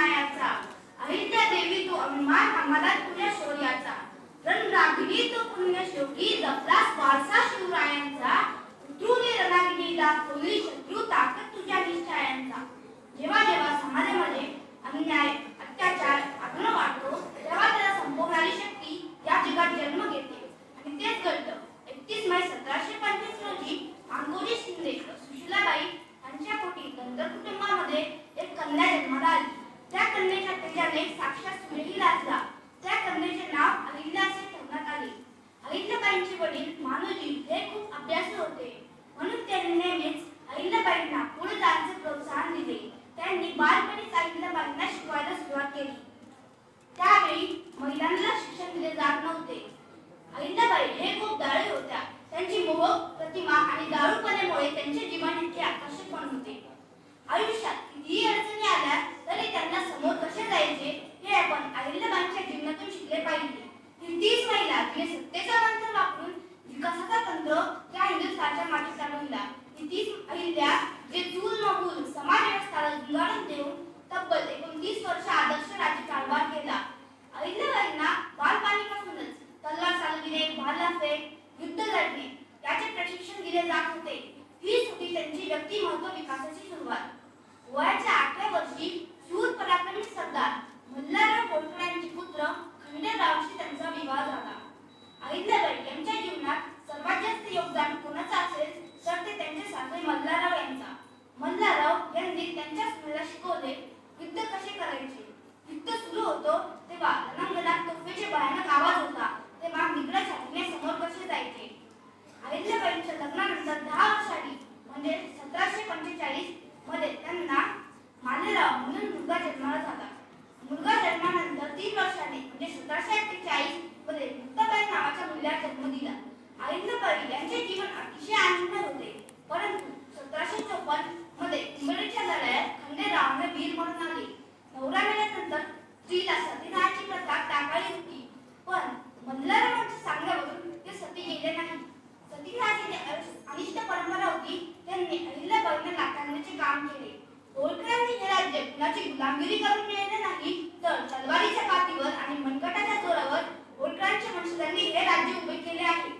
मायाचा, अहिल्या देवी तो अभिमान आम्हाला तुझ्या शौर्याचा, रणरागिणी तो पुण्यश्लोकी जपलास वारसा शिवरायांचा, उतरून रणागिनीला खोली शत्रू ताकद तुझ्या निश्चयांचा. जेव्हा जेव्हा समाजामध्ये अन्याय अत्याचार आढळून वाटतो तेव्हा त्याला संपवणारी शक्ती या जगात जन्म घेते आणि तेच घडलं. 31 मे 1725 रोजी अंगोजी शिंदे सुशीलाबाई यांच्या पोटी धनगर कुटुंबामध्ये एक कन्या जन्माला आली. त्या कन्येच्या तेजाने साक्षात सूर्यही लाजला. त्या कन्येचे नाव अहिल्या असे ठेवण्यात आले. अहिल्याबाईंचे वडील मानोजी हे खूप अभ्यासू होते, म्हणून त्यांनी नेहमीच अहिल्याबाईंना पुढे जाण्याचे प्रोत्साहन दिले. त्यांनी बालपणीच अहिल्याबाईंना शिकवायला सुरुवात केली. त्यावेळी महिलांना शिक्षण दिले जात नव्हते. अहिल्याबाई हे खूप दाळी होत्या. त्यांची मोहक प्रतिमा आणि दारूपणामुळे त्यांचे जीवन इतके आकर्षक पण होते. आयुष्यात कितीही अडचणी आल्या तरी त्यांना समोर कसे जायचे हे आपण अहिल्याबाईंच्या जीवनातून शिकले पाहिजे. ही तीच महिला तिने सत्तेचा मंत्र वापरून विकासाचा तंत्र त्या हिंदुस्थानच्या मागे चालवला. ही तीच अहिल्या जे चूल न मूल समाज व्यवस्थेला झुंगारून देऊन तब्बल 29 वर्ष आदर्श राज्यकारभार केला. अहिल्याबाईंना बालपणीपासूनच तलवार चालविणे, भाला फेक, युद्ध लढणे याचे प्रशिक्षण दिले जात होते. हीच होती त्यांची व्यक्तिमत्व विकासाची सुरुवात. वयाच्या 8व्या वर्षी शूर पराक्रमी सरदार मल्हारराव होळकर यांचे पुत्र खंडेरावांशी त्यांचा विवाह झाला. अहिल्याबाई यांच्या जीवनात सर्वात जास्त योगदान कोणाचं असेल तर ते त्यांचे सासरे मल्हारराव यांचा. मल्हारराव यांनी त्यांच्या सुनेला शिकवले युद्ध कसे करायचे. युद्ध सुरू होतो तेव्हा रणांगणात तोफेचे भयानक आवाज होता तेव्हा निगड्या छातीने समोर कसे जायचे. अहिल्याबाईंच्या लग्नानंतर 10 वर्षांनी म्हणजे 1745 मध्ये त्यांना मालेराव म्हणून मुलगा जन्माला झाला. मुलगा जन्मानंतर 3 वर्षांनी म्हणजे 1748 मध्ये मुक्ताबाई नावाच्या मुलीला जन्म दिला. अहिल्याबाई यांचे जीवन अतिशय आनंदी होते, परंतु 1754 मध्ये इंग्रजांच्या लढाईत खंडेरावांना वीर म्हणून आले. नवरा मेल्यानंतर स्त्रीला सतीदाहाची प्रथा टाकाळी होती, पण मल्हाररावांच्या सांगण्यावरून ते सती गेले नाही. सतीदाहाची अनिष्ट परंपरा होती, त्यांनी अहिल्याबाईंना नाकारण्याचे काम केले. होळकरांनी हे राज्य कुणाची गुलामगिरी करून मिळवले नाही, तर तलवारीच्या पाठीवर आणि मनगटाच्या जोरावर होळकरांच्या वंशजांनी हे राज्य उभे केले आहे.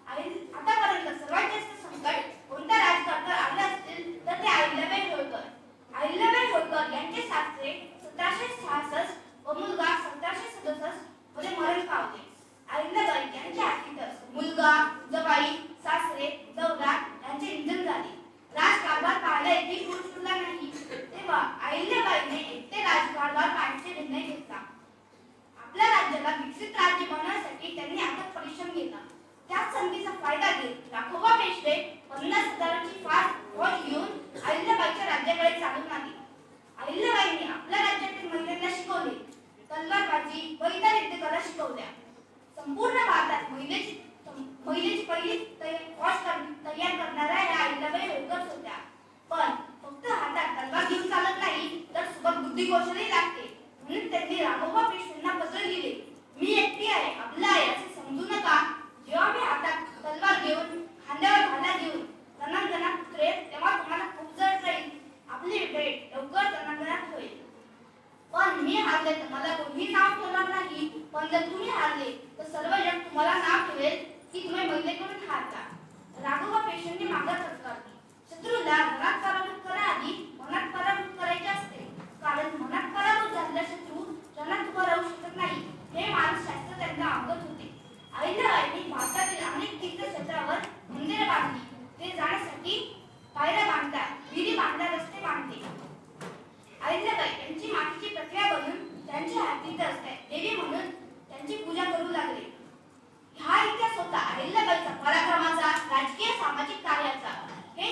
आतापर्यंत सर्वात जास्त संकट कोणत्या राजकारणावर आले असतील तर ते अहिल्याबाई होळकर. अहिल्याबाई होळकर यांचे सासरे 1766 व मुलगा 1767 मध्ये मरण पावले. अहिल्याबाई यांच्या हातीतच मुलगा, जवाई, सासरे, दौरा यांचे निधन झाले. राजकारभार पाहायला एकही पुरुष उरला नाही. तेव्हा अहिल्याबाईने एकटे राजकारभार पाहण्याचा निर्णय घेतला. आपल्या राज्याला विकसित राज्य बनवण्यासाठी त्यांनी अथक परिश्रम केला. त्याच संधीचा फायदा घेत राघोबा पेशवे 50,000ची फौज घेऊन अहिल्याबाईच्या राज्याकडे चालून आले. अहिल्याबाईंनी आपल्या राज्यातील महिलांना शिकवले, तलवारबाजी व इतर युद्धकला शिकवल्या. संपूर्ण भारतात महिलेची पहिली फौज तयार करणाऱ्या या अहिल्याबाई होळकर होत्या. पण फक्त हातात तलवार घेऊन चालत नाही तर सोबत बुद्धिकौशल्य लागते. म्हणून त्यांनी राघोबा पेशवेंना पत्र लिहिले, मी एकटी आहे, आपला आहे असे समजू नका. जेव्हा मी हातात तलवार घेऊन खांद्यावर भाला घेऊन रणांगणात उतरेल तेव्हा तुम्हाला खूप जड जाईल. आपली भेट लवकर रणांगणात होईल. पण मी हारले तर मला कोणीही नाव ठेवणार नाही. पण जर तुम्ही हारले तर सर्व जग तुम्हाला नाव ठेवेल की तुम्ही महिलेकडून हारता. राघोबा पेशवेंनी मागत पत्करली. शत्रूला मनात पराभूत कराआधी मनात पराभूत करायचे असते, कारण मनात पराभूत झालेला शत्रू रणात उभा राहू शकत नाही हे मानसशास्त्र त्यांना अवगत होते. अहिल्याबाईंनी भारतातील अनेक तीर्थक्षेत्रावर मंदिरे बांधली. ते जाण्यासाठी पायऱ्या बांधतात, विहिरी बांधतात, रस्ते बांधते. अहिल्याबाई यांची मातीची प्रतिमा बनवून त्यांच्या हातीत असते देवी म्हणून त्यांची पूजा करू लागले. हा इतिहास होता अहिल्याबाईचा पराक्रमाचा, राजकीय सामाजिक कार्याचा. हे